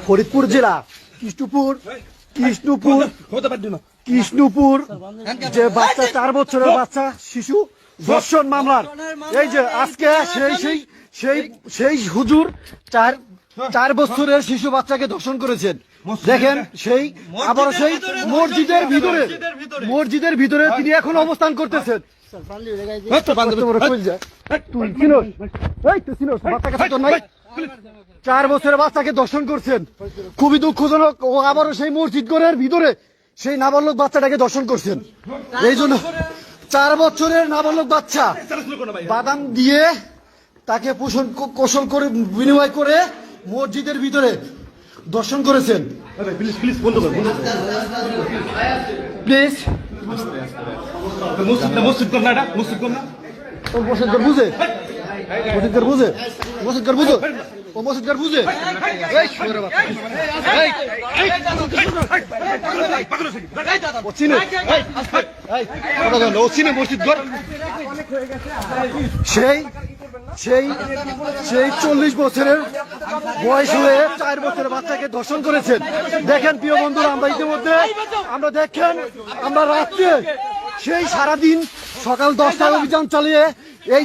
ফরিদপুর জেলা কৃষ্ণপুর যে বাচ্চা 4 বছরের বাচ্চা শিশু ধর্ষণ মামলার এই যে আজকে সেই হুজুর 4 বছরের শিশু বাচ্চাকে ধর্ষণ করেছেন। দেখেন আবার সেই মসজিদের ভিতরে তিনি এখন অবস্থান করতেছেন। 4 বছরের বাচ্চাকে ধর্ষণ করছেন, খুবই দুঃখজনক। ও আবারও সেই মসজিদ ঘরের ভিতরে সেই নাবালক বাচ্চাটাকে ধর্ষণ করছেন। এই জন্য 4 বছরের নাবালক বাচ্চা বাদাম দিয়ে তাকে কৌশল করে বিনিময় করে মসজিদের ভিতরে দর্শন করেছেন। প্লিজ সেই 40 বছরের বয়স হয়ে 4 বছরের বাচ্চাকে ধর্ষণ করেছেন। দেখেন প্রিয় বন্ধুরা, আমরা ইতিমধ্যে আমরা রাত্রে সেই সারাদিন সকাল 10টায় অভিযান চালিয়ে এই